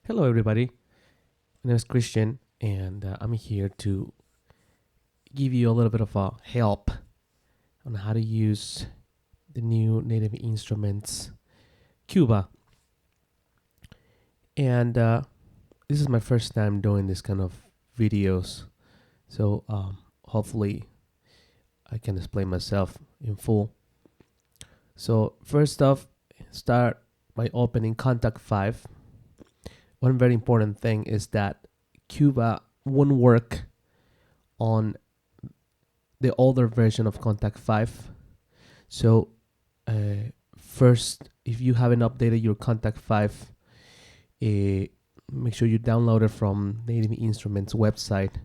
Hello, everybody. My name is Christian, and I'm here to give you a little bit of a help on how to use the new native instruments, Cuba. And this is my first time doing this kind of videos, so hopefully I can explain myself in full. So first off, start by opening Kontakt 5. One very important thing is that Cuba won't work on the older version of Kontakt 5. So first, if you haven't updated your Kontakt 5, make sure you download it from Native Instruments website,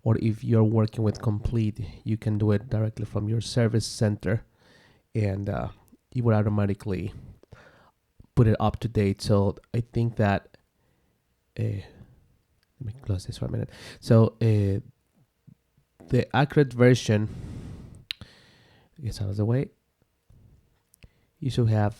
or if you're working with Complete, you can do it directly from your service center, and it would automatically put it up to date. So I think that let me close this for a minute. So the accurate version gets out of the way. You should have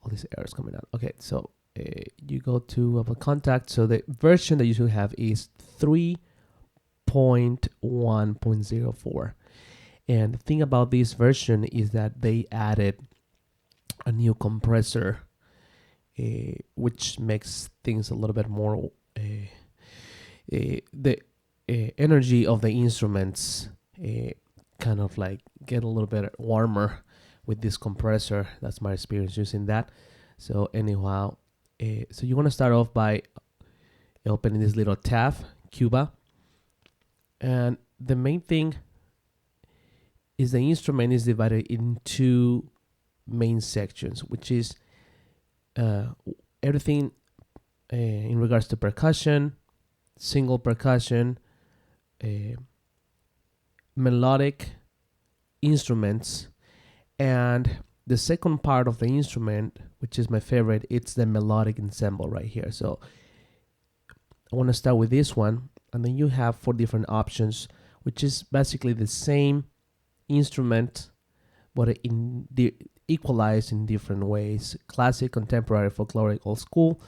all these errors coming out. Okay, so you go to Kontakt. So the version that you should have is 3.1.04. And the thing about this version is that they added a new compressor, which makes things a little bit more, the energy of the instruments kind of like get a little bit warmer with this compressor. That's my experience using that. So anyhow, so you want to start off by opening this little tab, Cuba. And the main thing is the instrument is divided in two main sections, which is everything in regards to percussion, single percussion, melodic instruments, and the second part of the instrument, which is my favorite, it's the melodic ensemble right here. So I want to start with this one, and then you have 4 different options, which is basically the same instrument, but equalized in different ways: classic, contemporary, folkloric, old school.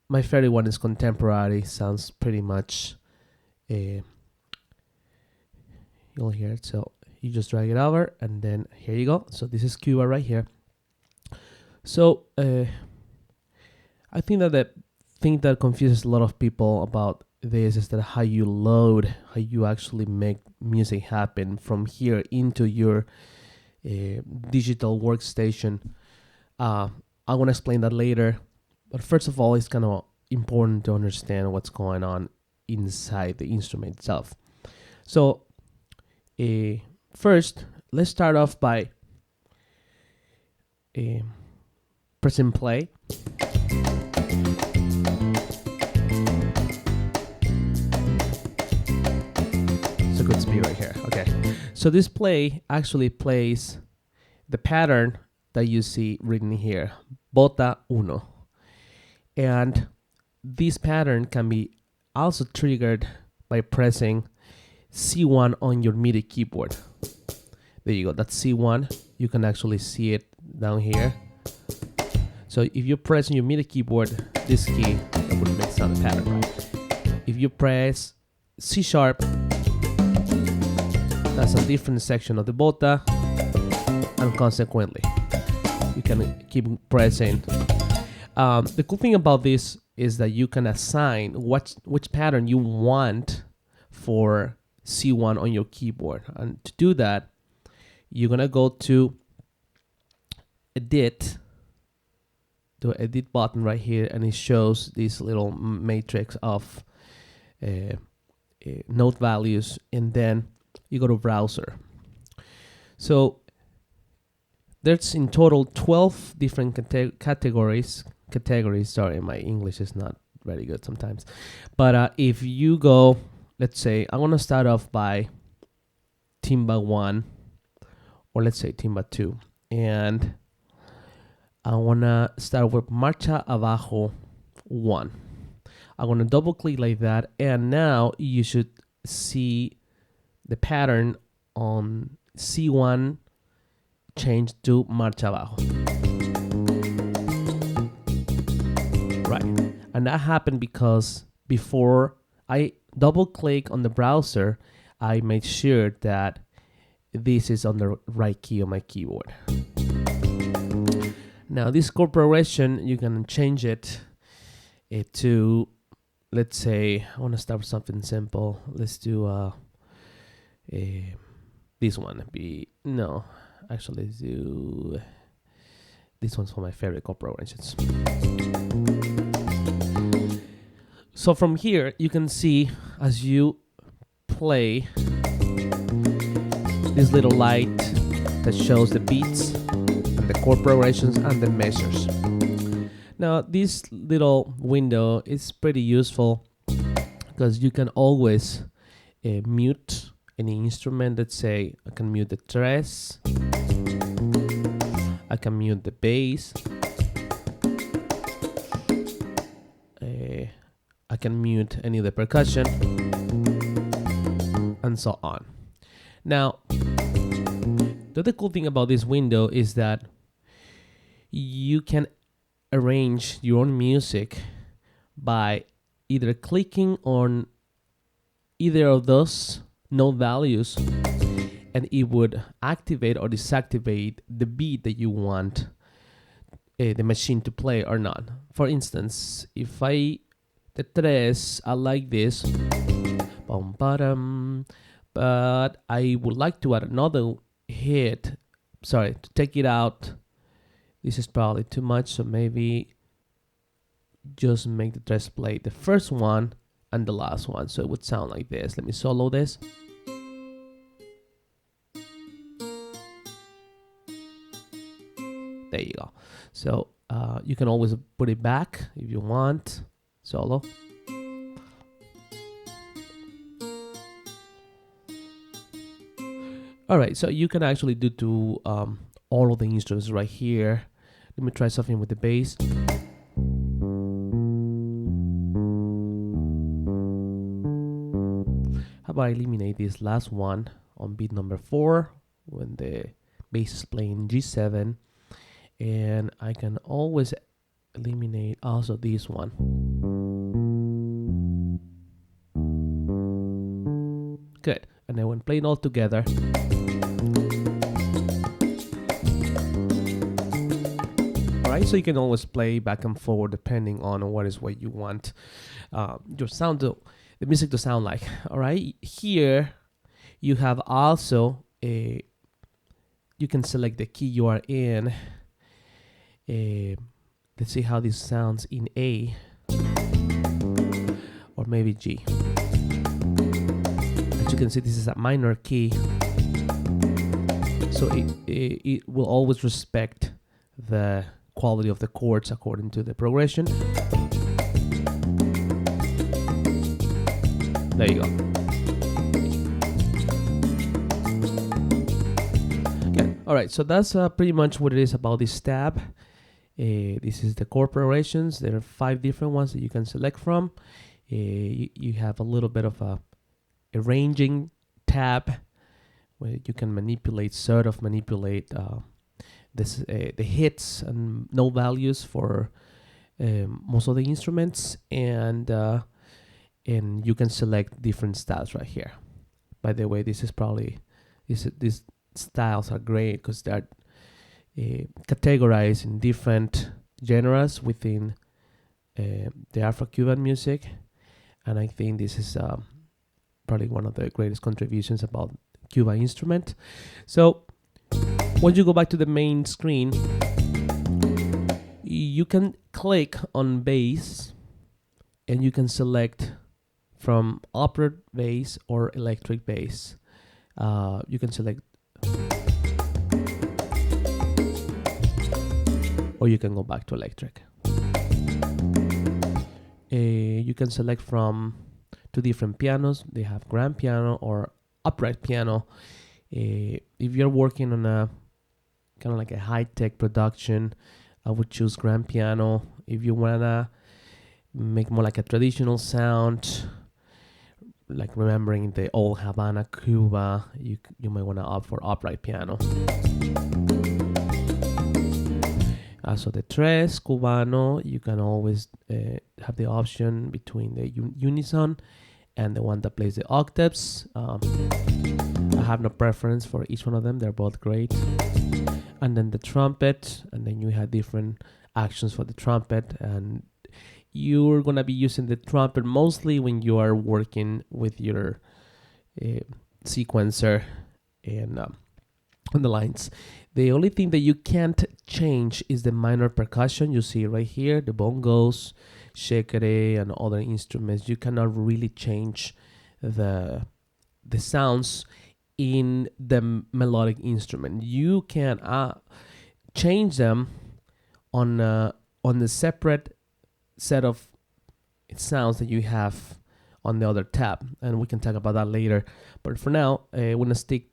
My favorite one is contemporary. Sounds pretty much you'll hear it. So you just drag it over, and then here you go. So this is Cuba right here. So I think that the thing that confuses a lot of people about this is that how you load, how you actually make music happen from here into your digital workstation. I want to explain that later, but first of all, it's kind of important to understand what's going on inside the instrument itself. So first, let's start off by pressing play. It's a good speed right here. Okay, so this play actually plays the pattern that you see written here, bota uno. And this pattern can be also triggered by pressing C1 on your MIDI keyboard. There you go, that's C1. You can actually see it down here. So if you press on your MIDI keyboard this key, that would make sound pattern, right? If you press C sharp, that's a different section of the bota, and consequently, you can keep pressing. The cool thing about this is that you can assign which pattern you want for C1 on your keyboard. And to do that, you're going to go to Edit, the Edit button right here, and it shows this little matrix of note values, and then you go to Browser. So there's in total 12 different categories. Sorry, my English is not very good sometimes. But if you go, let's say, I want to start off by timba 1, or let's say timba 2. And I want to start with marcha abajo 1. I'm going to double click like that. And now you should see the pattern on C1 change to marcha abajo. Right. And that happened because before I double click on the browser, I made sure that this is on the right key on my keyboard. Now this chord progression, you can change it to, let's say, I want to start with something simple. Let's do this one. Actually let's do this one's for my favorite chord progressions. So from here, you can see as you play this little light that shows the beats and the chord progressions and the measures. Now, this little window is pretty useful because you can always mute any instrument. Let's say I can mute the tres, I can mute the bass, I can mute any of the percussion, and so on. Now, the other cool thing about this window is that you can arrange your own music by either clicking on either of those note values, and it would activate or desactivate the beat that you want the machine to play or not. For instance, if the tres, I like this, but I would like to add another hit. Sorry, to take it out, this is probably too much, so maybe just make the tres play the first one and the last one, so it would sound like this. Let me solo this. There you go. So you can always put it back if you want. Solo. All right, so you can actually do to all of the instruments right here. Let me try something with the bass. How about I eliminate this last one on beat number 4 when the bass is playing G7, and I can always eliminate also this one. Good. And then when playing all together, alright, so you can always play back and forward depending on what you want your sound the music to sound like. Alright, here you have also you can select the key you are in. Let's see how this sounds in A or maybe G. As you can see, this is a minor key, so it will always respect the quality of the chords according to the progression. There you go. Okay. All right, so that's pretty much what it is about this tab. This is the chord progressions. There are 5 different ones that you can select from. You have a little bit of a arranging tab where you can manipulate the hits and note values for most of the instruments, and you can select different styles right here. By the way, these styles are great because they're categorized in different genres within the Afro-Cuban music, and I think this is probably one of the greatest contributions about Cuba instrument. So once you go back to the main screen, you can click on bass and you can select from opera bass or electric bass. You can select, or you can go back to electric. You can select from 2 different pianos. They have grand piano or upright piano. If you're working on a kind of like a high-tech production, I would choose grand piano. If you wanna make more like a traditional sound, like remembering the old Havana, Cuba, you might wanna opt for upright piano. So the tres cubano, you can always have the option between the unison and the one that plays the octaves. I have no preference for each one of them. They're both great. And then the trumpet, and then you have different actions for the trumpet, and you're gonna be using the trumpet mostly when you are working with your sequencer and on the lines. The only thing that you can't change is the minor percussion. You see right here, the bongos, shekere, and other instruments. You cannot really change the sounds in the melodic instrument. You can change them on the separate set of sounds that you have on the other tab, and we can talk about that later. But for now, we're gonna stick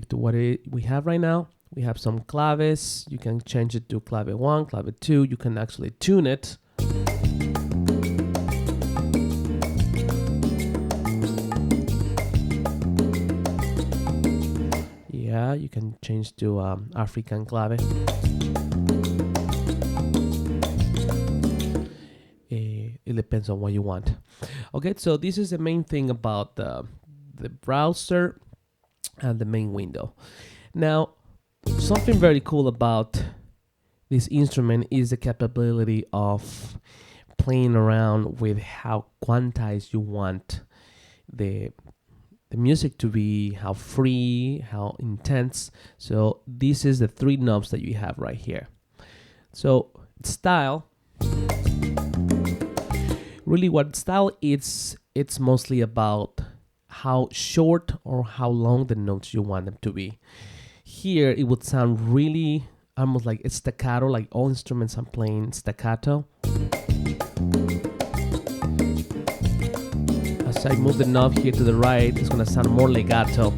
to what we have right now. We have some claves. You can change it to clave 1, clave 2. You can actually tune it. Yeah, you can change to African clave. It depends on what you want. Okay, so this is the main thing about the browser and the main window. Now, something very cool about this instrument is the capability of playing around with how quantized you want the music to be, how free, how intense. So this is the 3 knobs that you have right here. So style, really what style is, it's mostly about how short or how long the notes you want them to be. Here it would sound really almost like it's staccato, like all instruments are playing staccato. As I move the knob here to the right, it's gonna sound more legato.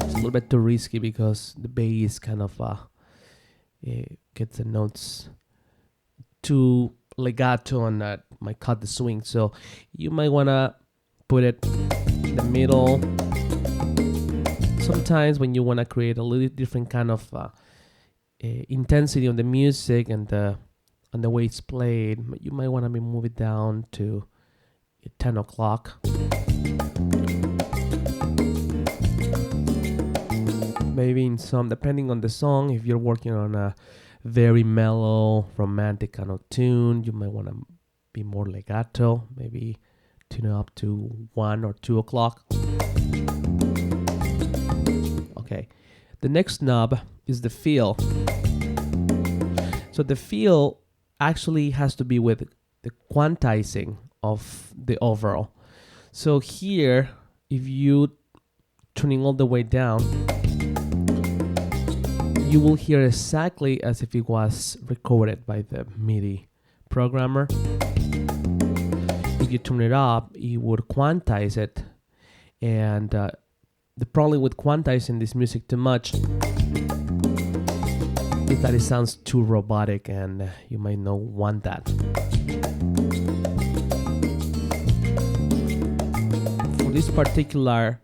It's a little bit too risky because the bass kind of gets the notes too legato, and that might cut the swing. So you might wanna put it in the middle. Sometimes when you wanna create a little different kind of intensity on the music and the way it's played, you might wanna move it down to 10 o'clock. Maybe in some, depending on the song, if you're working on a very mellow, romantic kind of tune, you might want to be more legato, maybe tune it up to 1 or 2 o'clock. Okay, the next knob is the feel. So the feel actually has to be with the quantizing of the overall. So here, if you tuning all the way down, you will hear exactly as if it was recorded by the MIDI programmer. If you turn it up, it would quantize it. And the problem with quantizing this music too much is that it sounds too robotic, and you might not want that. For this particular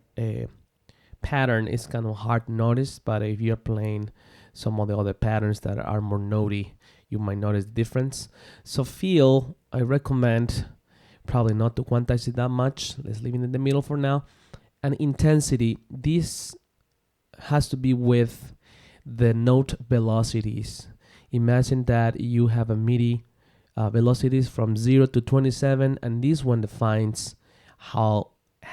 pattern, it's kind of hard to notice, but if you're playing some of the other patterns that are more notey, you might notice the difference. So feel, I recommend probably not to quantize it that much. Let's leave it in the middle for now. And intensity, this has to be with the note velocities. Imagine that you have a MIDI velocities from 0 to 27, and this one defines how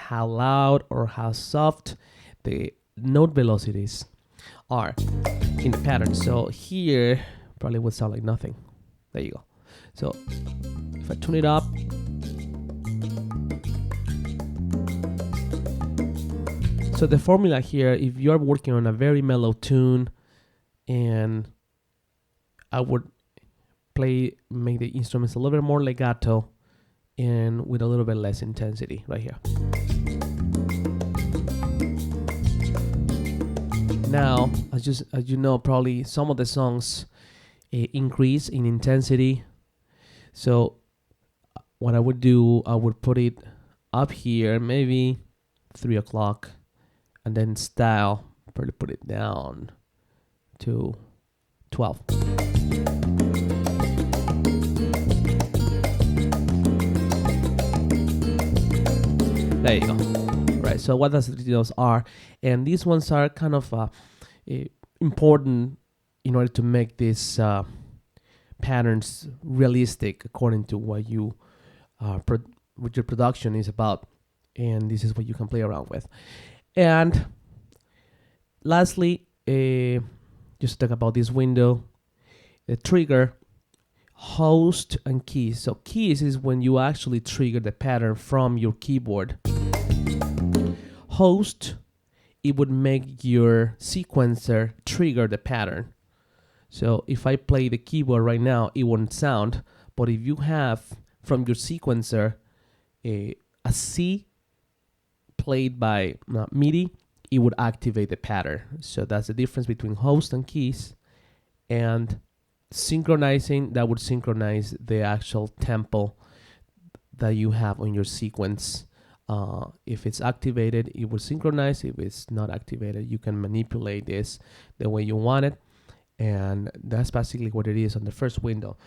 loud or how soft the note velocities are in the pattern. So here probably would sound like nothing. There you go. So if I tune it up, so the formula here, if you're working on a very mellow tune, and I would make the instruments a little bit more legato and with a little bit less intensity right here. Now, as you know, probably some of the songs increase in intensity. So what I would do, I would put it up here, maybe 3 o'clock, and then style, probably put it down to 12. There you go. Right, so what those are, and these ones are kind of important in order to make these patterns realistic according to what you what your production is about, and this is what you can play around with. And lastly, just talk about this window, the trigger, host, and keys. So keys is when you actually trigger the pattern from your keyboard. Host, it would make your sequencer trigger the pattern. So if I play the keyboard right now, it won't sound. But if you have from your sequencer a C played by MIDI, it would activate the pattern. So that's the difference between host and keys. And synchronizing, that would synchronize the actual tempo that you have on your sequence. If it's activated, it will synchronize. If it's not activated, you can manipulate this the way you want it. And that's basically what it is on the first window.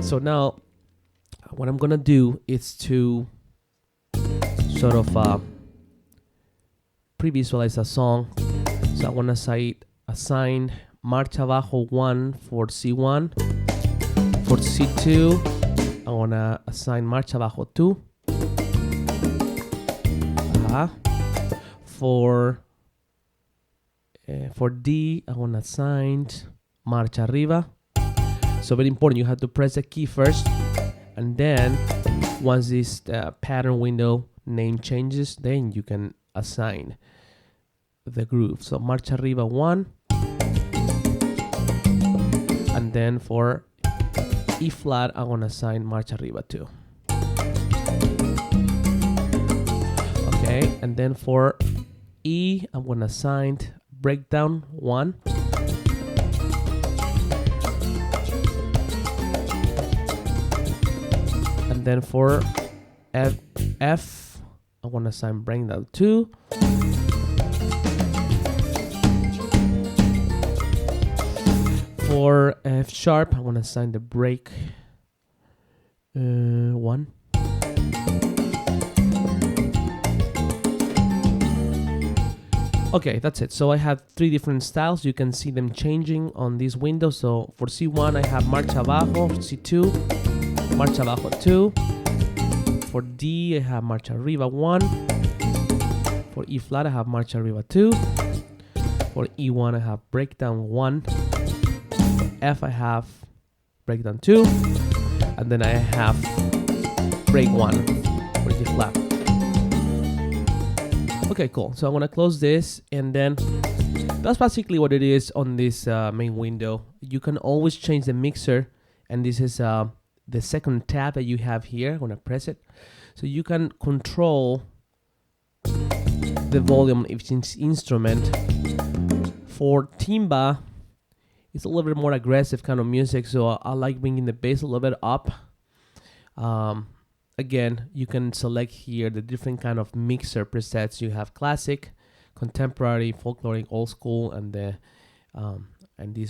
So now what I'm gonna do is to sort of pre-visualize a song. So I want to assign Marcha Bajo 1 for C1. For C2, I want to assign Marcha Bajo 2. For D, I want to assign Marcha Arriba. So very important, you have to press the key first, and then once this pattern window name changes, then you can assign the groove. So Marcha Arriba 1, and then for E flat, I want to assign Marcha Arriba 2. Okay, and then for E, I'm going to assign Breakdown 1. And then for F, I want to assign Breakdown 2. For F sharp, I want to assign the break 1. Okay, that's it. So I have 3 different styles. You can see them changing on this window. So for C1, I have Marcha Bajo. C2, Marcha Bajo 2. For D, I have Marcha Arriba 1. For E flat, I have Marcha Arriba 2. For E1, I have Breakdown 1. For F, I have Breakdown 2. And then I have Break 1 for E flat. Okay, cool. So I want to close this, and then that's basically what it is on this main window. You can always change the mixer, and this is the second tab that you have here. I'm going to press it. So you can control the volume of each instrument. For timba, it's a little bit more aggressive kind of music, so I like bringing the bass a little bit up. Again, you can select here the different kind of mixer presets. You have classic, contemporary, folkloric, old school, and this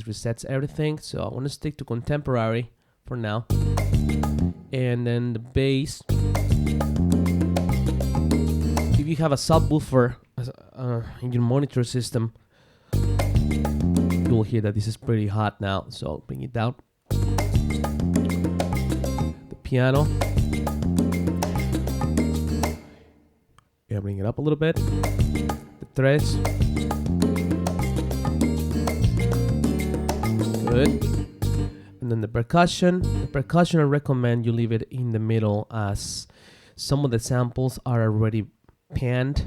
resets everything. So I want to stick to contemporary for now. And then the bass. If you have a subwoofer in your monitor system, you will hear that this is pretty hot now. So I'll bring it down. The piano. Yeah, bring it up a little bit. The threads. Good. And then the percussion. The percussion, I recommend you leave it in the middle, as some of the samples are already panned.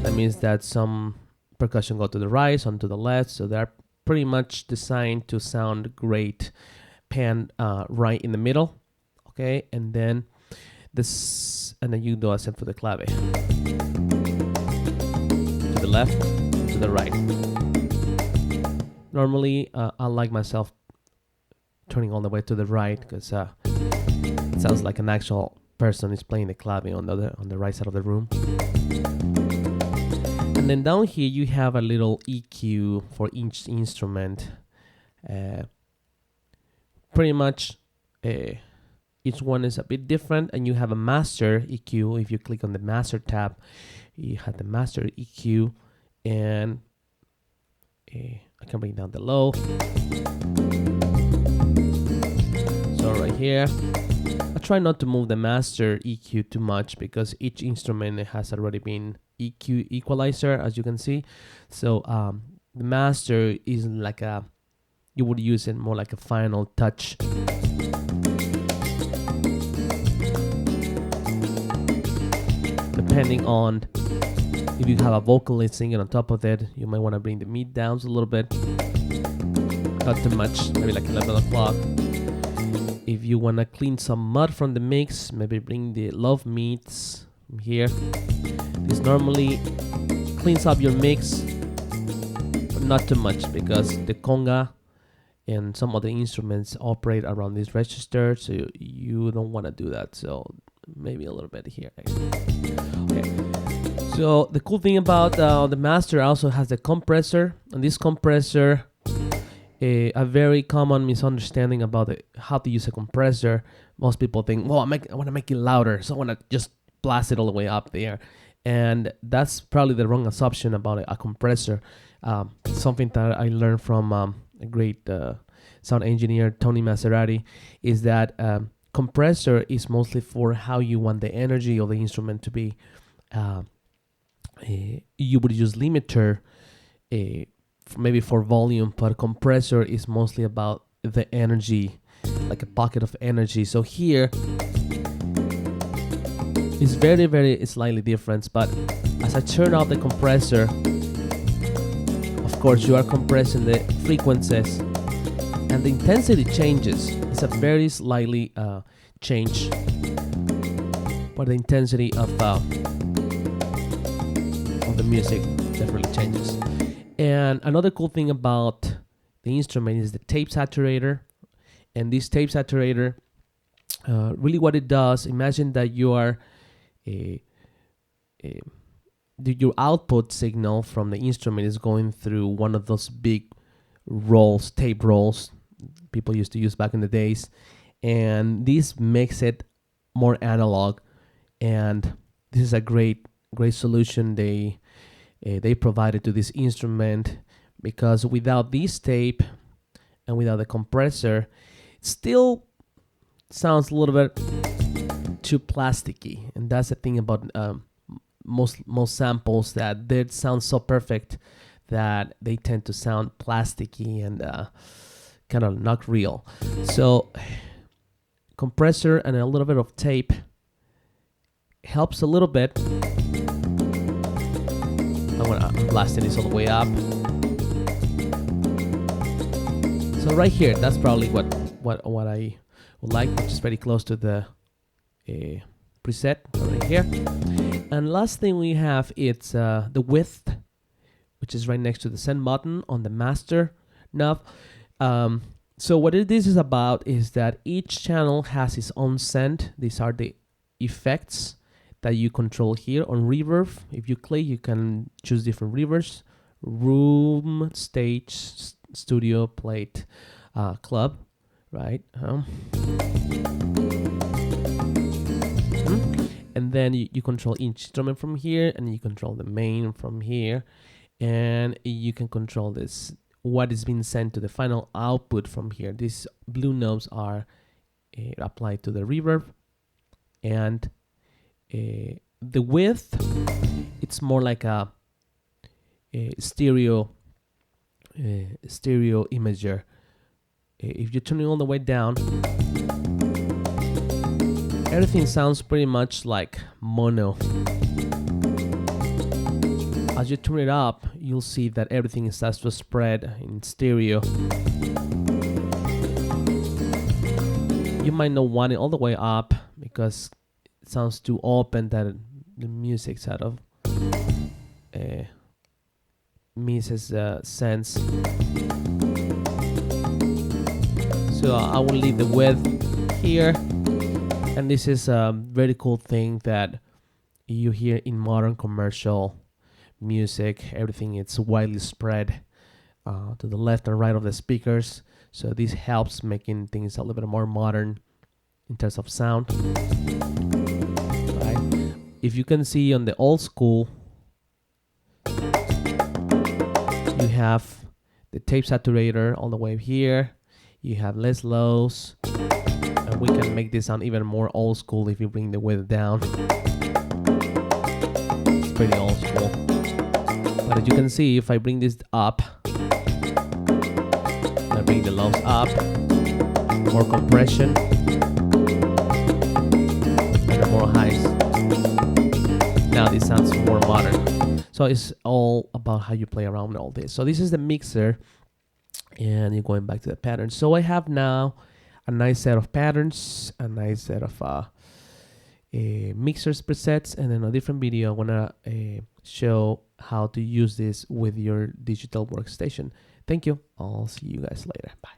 That means that some percussion go to the right, some to the left, so they're pretty much designed to sound great panned right in the middle. Okay, and then and then you do a set for the clave. To the left, to the right. Normally, I like myself turning all the way to the right, because it sounds like an actual person is playing the clave on the right side of the room. And then down here you have a little EQ for each instrument. Pretty much each one is a bit different, and you have a master EQ. If you click on the master tab, you have the master EQ, and I can bring down the low. So right here, I try not to move the master EQ too much because each instrument has already been EQ equalizer, as you can see. So the master is like you would use it more like a final touch. Depending on if you have a vocalist singing on top of it, you might want to bring the mid downs a little bit. Not too much, maybe like 11 o'clock. If you want to clean some mud from the mix, maybe bring the love mids from here. This normally cleans up your mix, but not too much because the conga and some other instruments operate around this register, so you don't want to do that. So maybe a little bit here. Okay. So the cool thing about the master also has the compressor, and this compressor, a very common misunderstanding about how to use a compressor. Most people think, well, I want to make it louder, so I want to just blast it all the way up there, and that's probably the wrong assumption about a compressor. Something that I learned from a great sound engineer, Tony Maserati, is that compressor is mostly for how you want the energy of the instrument to be. You would use limiter maybe for volume, but compressor is mostly about the energy, like a pocket of energy. So here it's very, very slightly different, but as I turn off the compressor, of course you are compressing the frequencies and the intensity changes. It's a very slightly change, but the intensity of the music definitely changes. And another cool thing about the instrument is the tape saturator. And this tape saturator, really what it does, imagine that you are your output signal from the instrument is going through one of those big rolls, tape rolls people used to use back in the days. And this makes it more analog. And this is a great solution they provided to this instrument, because without this tape and without the compressor, it still sounds a little bit too plasticky. And that's the thing about most samples, that they sound so perfect that they tend to sound plasticky and kind of not real. So compressor and a little bit of tape helps a little bit. I'm blasting this all the way up. So right here, that's probably what I would like, which is very close to the preset right here. And last thing we have, it's the width, which is right next to the send button on the master knob. So what this is about is that each channel has its own send. These are the effects that you control here on reverb. If you click, you can choose different reverbs: room, stage, studio, plate, club, right? And then you control each instrument from here, and you control the main from here, and you can control this, what is being sent to the final output from here. These blue knobs are applied to the reverb, and the width, it's more like a stereo imager. If you turn it all the way down, everything sounds pretty much like mono. As you turn it up, you'll see that everything starts to spread in stereo. You might not want it all the way up because it sounds too open, that the music sort of misses sense. So I will leave the width here. And this is a very cool thing that you hear in modern commercial music, everything. It's widely spread to the left and right of the speakers. So this helps making things a little bit more modern in terms of sound. Right? If you can see on the old school, you have the tape saturator all the way here. You have less lows, and we can make this sound even more old school if you bring the width down. It's pretty old school. But as you can see, if I bring this up, I bring the lows up, more compression, and more highs. Now this sounds more modern. So it's all about how you play around with all this. So this is the mixer, and you're going back to the patterns. So I have now a nice set of patterns, a nice set of mixers presets, and in a different video, I wanna show how to use this with your digital workstation. Thank you. I'll see you guys later. Bye.